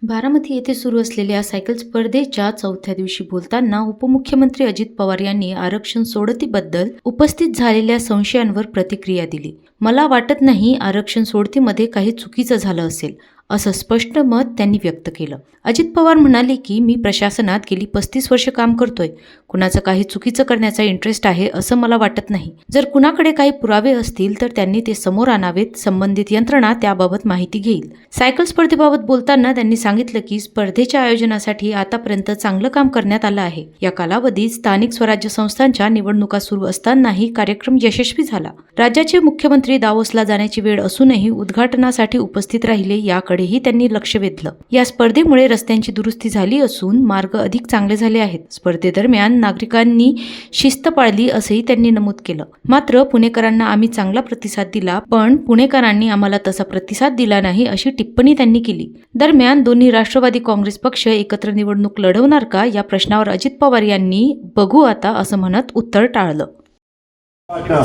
बारामती येथे सुरू असलेल्या सायकल स्पर्धेच्या चौथ्या दिवशी बोलताना उपमुख्यमंत्री अजित पवार यांनी आरक्षण सोडतीबद्दल उपस्थित झालेल्या संशयांवर प्रतिक्रिया दिली. मला वाटत नाही आरक्षण सोडतीमध्ये काही चुकीचं झालं असेल, असं स्पष्ट मत त्यांनी व्यक्त केलं. अजित पवार म्हणाले की मी प्रशासनात गेली 35 वर्ष काम करतोय. कुणाचं काही चुकीचं करण्याचा इंटरेस्ट आहे असं मला वाटत नाही. जर कुणाकडे काही पुरावे असतील तर त्यांनी ते समोर आणावेत. संबंधित यंत्रणा त्याबाबत माहिती घेईल. सायकल स्पर्धेबाबत बोलताना त्यांनी सांगितलं की स्पर्धेच्या आयोजनासाठी आतापर्यंत चांगलं काम करण्यात आलं आहे. या कालावधीत स्थानिक स्वराज्य संस्थांच्या निवडणुका सुरू असतानाही कार्यक्रम यशस्वी झाला. राज्याचे मुख्यमंत्री दावोसला जाण्याची वेळ असूनही उद्घाटनासाठी उपस्थित राहिले याकडेही त्यांनी लक्ष वेधलं. या स्पर्धेमुळे रस्त्यांची दुरुस्ती झाली असून मार्ग अधिक चांगले झाले आहेत. स्पर्धेदरम्यान नागरिकांनी शिस्त पाळली असंही त्यांनी नमूद केलं. मात्र पुणेकरांना आम्ही चांगला प्रतिसाद दिला, पण पुणेकरांनी आम्हाला तसा प्रतिसाद दिला नाही, अशी टिप्पणी त्यांनी केली. दरम्यान दोन्ही राष्ट्रवादी काँग्रेस पक्ष एकत्र निवडणूक लढवणार का या प्रश्नावर अजित पवार यांनी बघू आता असं म्हणत उत्तर टाळलं.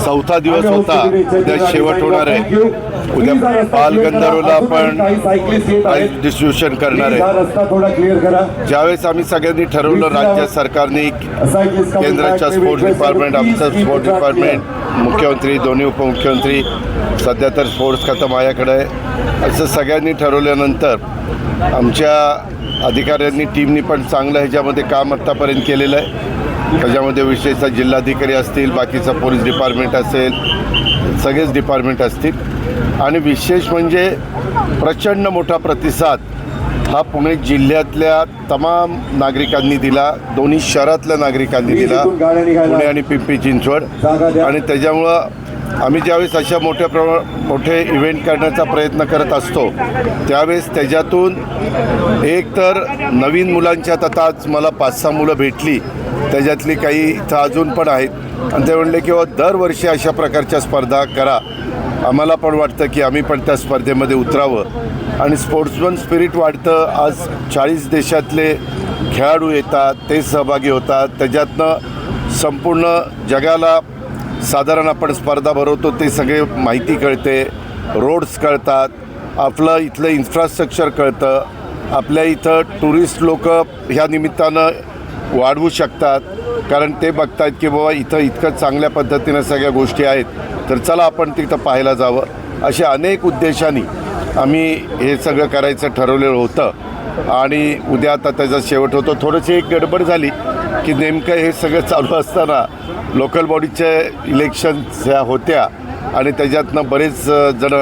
चौथा दिवस होता, उद्या शेवट होणार आहे. उद्या बालगंधर्वला आपण डिस्ट्रीब्युशन करणार आहे. ज्यावेळेस आम्ही सगळ्यांनी ठरवलं, राज्य सरकारने, केंद्राच्या स्पोर्ट्स डिपार्टमेंट, आमचं स्पोर्ट्स डिपार्टमेंट, मुख्यमंत्री, दोन्ही उपमुख्यमंत्री, सध्या तर स्पोर्ट्स खातं माझ्याकडे आहे, असं सगळ्यांनी ठरवल्यानंतर आमच्या अधिकाऱ्यांनी, टीमनी पण चांगलं ह्याच्यामध्ये काम आत्तापर्यंत केलेलं आहे. त्याच्यामध्ये विशेषतः जिल्हाधिकारी असतील, बाकीचं पोलीस डिपार्टमेंट असेल, सगळेच डिपार्टमेंट असतील. आणि विशेष म्हणजे प्रचंड मोठा प्रतिसाद हा पुणे जिल्ह्यातल्या तमाम नागरिकांनी दिला, दोन्ही शहरातल्या नागरिकांनी दिला, पुणे आणि पिंपरी चिंचवड. आणि त्याच्यामुळं आम्ही ज्यावेळेस अशा मोठे इव्हेंट करण्याचा प्रयत्न करत असतो त्यावेळेस त्याच्यातून एक तर नवीन मुलांच्यात आता आज मला 5-6 मुलं भेटली, त्याच्यातली काही इथं अजून पण आहेत. आणि ते म्हणले की दरवर्षी अशा प्रकारच्या स्पर्धा करा. आम्हाला पण वाटतं की आम्ही पण त्या स्पर्धेमध्ये उतरावं आणि स्पोर्ट्समन स्पिरिट वाढतं. आज 40 देशातले खेळाडू येतात, ते सहभागी होतात. त्याच्यातनं संपूर्ण जगाला साधारण आपण स्पर्धा भरवतो ते सगळे माहिती कळते, रोड्स कळतात, आपलं इथलं इन्फ्रास्ट्रक्चर कळतं, आपल्या इथं टुरिस्ट लोक ह्या निमित्तानं वाढवू शकतात, कारण ते बघतात की बाबा इथं इतकं चांगल्या पद्धतीनं सगळ्या गोष्टी आहेत, तर चला आपण तिथं पाहायला जावं. अशा अनेक उद्देशांनी आम्ही हे सगळं करायचं ठरवलेलं होतं. आणि उद्या आता त्याचा शेवट होतो. थोडीशी एक गडबड झाली की नेमकं हे सगळं चालू असताना लोकल बॉडीच्या इलेक्शन्स ह्या होत्या आणि त्याच्यातनं बरेच जण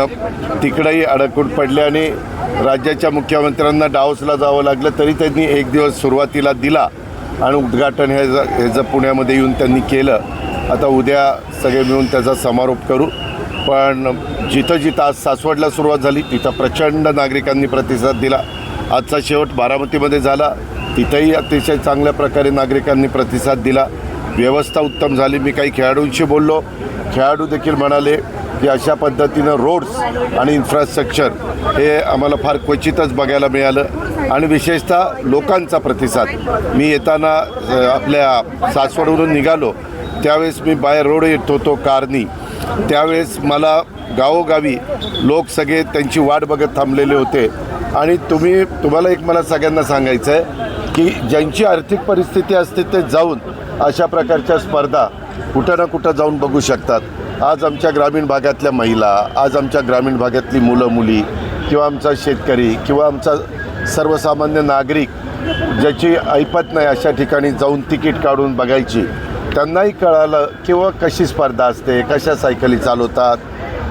तिकडंही अडकून पडले आणि राज्याच्या मुख्यमंत्र्यांना डावसला जावं लागलं. तरी त्यांनी एक दिवस सुरुवातीला दिला आणि उद्घाटन ह्याचं पुण्यामध्ये येऊन त्यांनी केलं. आता उद्या सगळे मिळून त्याचा समारोप करू. पण जिथं जिथं आज सासवडला सुरुवात झाली तिथं प्रचंड नागरिकांनी प्रतिसाद दिला. आजचा शेवट बारामतीमध्ये झाला, तिथंही अतिशय चांगल्या प्रकारे नागरिकांनी प्रतिसाद दिला. व्यवस्था उत्तम झाली. मी काही खेळाडूंशी बोललो, खेळाडू देखील म्हणाले की अशा पद्धतीनं रोड्स आणि इन्फ्रास्ट्रक्चर हे आम्हाला फार क्वचितच बघायला मिळालं. आणि विशेषतः लोकांचा प्रतिसाद. मी येताना आपल्या सासवडवरून निघालो त्यावेळेस मी बाय रोड येत होतो कारनी, त्यावेळेस मला गावोगावी लोक सगळे त्यांची वाट बघत थांबलेले होते. आणि तुम्हाला एक मला सगळ्यांना सांगायचं आहे की ज्यांची आर्थिक परिस्थिती असते ते जाऊन अशा प्रकारच्या स्पर्धा कुठं ना कुठं जाऊन बघू शकतात. आज आमच्या ग्रामीण भागातल्या महिला, आज आमच्या ग्रामीण भागातली मुलं मुली किंवा आमचा शेतकरी किंवा आमचा सर्वसामान्य नागरिक ज्याची ऐपत नाही अशा ठिकाणी जाऊन तिकीट काढून बघायची, त्यांनाही कळालं किंवा कशी स्पर्धा असते, कशा सायकली चालवतात,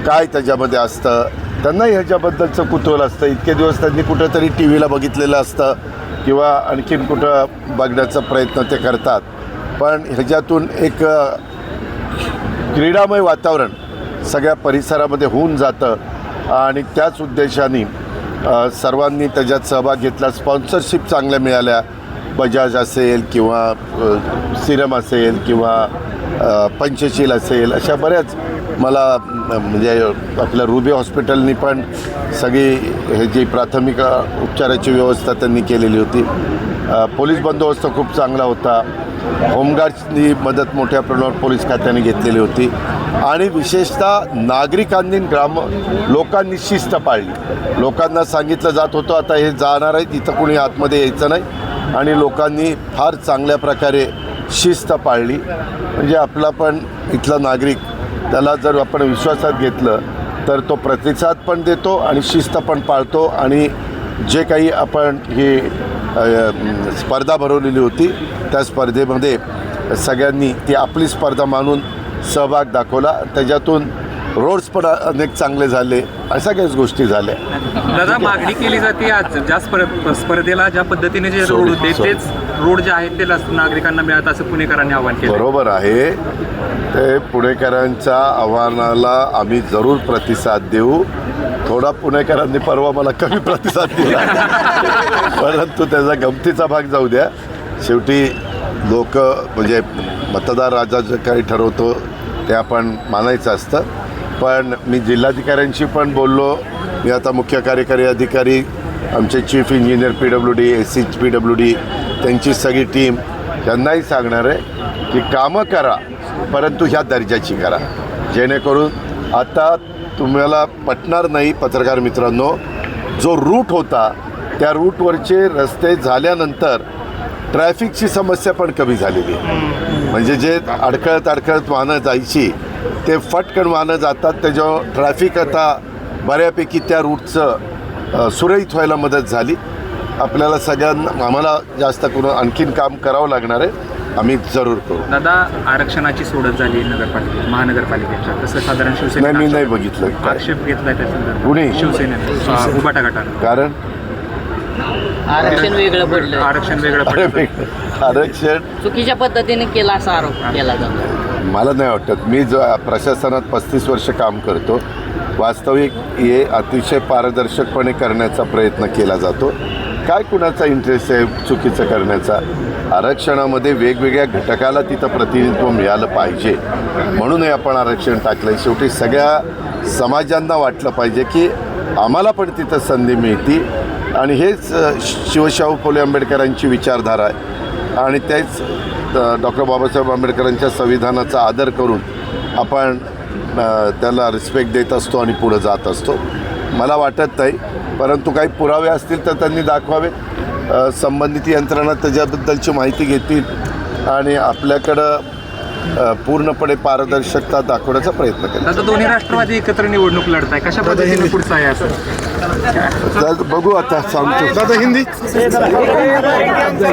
काय त्याच्यामध्ये असतं, त्यांनाही ह्याच्याबद्दलचं कुतूहल असतं. इतके दिवस त्यांनी कुठंतरी टी व्हीला बघितलेलं असतं किंवा आणखीन कुठं बघण्याचा प्रयत्न ते करतात. पण ह्याच्यातून एक क्रीडामय वातावरण सगळ्या परिसरामध्ये होऊन जातं आणि त्याच उद्देशाने सर्वांनी त्याच्यात सहभाग घेतला. स्पॉन्सरशिप चांगल्या मिळाल्या. बजाज असेल किंवा सिरम असेल किंवा पंचशील असेल, अशा बऱ्याच मला म्हणजे आपल्या रुबी हॉस्पिटलनी पण सगळी हे जी प्राथमिक उपचाराची व्यवस्था त्यांनी केलेली होती. पोलीस बंदोबस्त खूप चांगला होता. होमगार्ड्सनी मदत मोठ्या प्रमाणावर पोलीस खात्याने घेतलेली होती आणि विशेषतः नागरिकांनी लोकांनी शिस्त पाळली. लोकांना सांगितलं जात होतं आता हे जाणार आहे तिथं कोणी आतमध्ये यायचं नाही आणि लोकांनी फार चांगल्या प्रकारे शिस्त पाळली. म्हणजे आपला पण इथला नागरिक त्याला जर आपण विश्वासात घेतलं तर तो प्रतिसाद पण देतो आणि शिस्त पण पाळतो आणि जे काही आपण ही स्पर्धा भरवलेली होती त्या स्पर्धेमध्ये सगळ्यांनी ती आपली स्पर्धा मानून सहभाग दाखवला. त्याच्यातून रोड्स पण अनेक चांगले झाले, सगळ्याच गोष्टी झाल्या. दादा, मागणी केली जाते आज ज्या स्पर्धेला ज्या पद्धतीने जे रोड होते तेच रोड जे आहेत ते नागरिकांना मिळत असं पुणेकरांनी आव्हान केलं. बरोबर आहे, ते पुणेकरांच्या आव्हानाला आम्ही जरूर प्रतिसाद देऊ. थोडा पुणेकरांनी परवा मला कमी प्रतिसाद दिला परंतु त्याचा गमतीचा भाग जाऊ द्या. शेवटी लोक म्हणजे मतदार राजा जे काही ठरवतो ते आपण मानायचं असतं. पण मी जिल्हाधिकाऱ्यांशी पण बोललो. मी आता मुख्य कार्यकारी अधिकारी आमचे chief engineer PWD SC PWD त्यांची सगळी टीम त्यांनाही सांगणार आहे की कामं करा परंतु ह्या दर्जाची करा, जेणेकरून आता तुम्हाला पटणार नाही पत्रकार मित्रांनो, जो रूट होता त्या रूटवरचे रस्ते झाल्यानंतर ट्रॅफिकची समस्या पण कमी झालेली आहे. म्हणजे जे अडखळत वाहनं जायची ते फटकन वाहनं जातात. त्याच्यावर ट्रॅफिक आता बऱ्यापैकी त्या रूटचं सुरळीत व्हायला मदत झाली. आपल्याला सगळ्यांना आम्हाला जास्त करून आणखीन काम करावं लागणार आहे, आम्ही जरूर करू. दादा, आरक्षणाची सोडत झाली महानगरपालिकेच्या, तसं साधारण शिवसेना नाही, मी नाही बघितलं. आक्षेप घेतलाय त्या कुणी? शिवसेनेने उभाटा गटानं. कारण आरक्षण वेगळं पडलं, आरक्षण वेगळं पडलं. आरक्षण चुकीच्या पद्धतीने केला असा आरोप केला जातो. मला नाही वाटत. मी जो प्रशासनात 35 वर्ष काम करतो, वास्तविक हे अतिशय पारदर्शकपणे करण्याचा प्रयत्न केला जातो. काय कुणाचा इंटरेस्ट आहे चुकीचं करण्याचा? आरक्षणामध्ये वेगवेगळ्या घटकाला तिथं प्रतिनिधित्व मिळालं पाहिजे म्हणून हे आपण आरक्षण टाकलं आहे. शेवटी सगळ्या समाजांना वाटलं पाहिजे की आम्हाला पण तिथं संधी मिळती आणि हेच शिवशाहू फुले आंबेडकरांची विचारधारा आहे आणि तेच डॉक्टर बाबासाहेब आंबेडकरांच्या संविधानाचा आदर करून आपण त्याला रिस्पेक्ट देत असतो आणि पुढं जात असतो. मला वाटत नाही, परंतु काही पुरावे असतील तर त्यांनी दाखवावे. संबंधित यंत्रणा त्याच्याबद्दलची माहिती घेतील आणि आपल्याकडं पूर्णपणे पारदर्शकता दाखवण्याचा प्रयत्न केला. आता दोन्ही राष्ट्रवादी एकत्र निवडणूक लढताय, कशा पद्धतीने पुढचं आहे असं बघू आता सांगतो. दादा हिंदी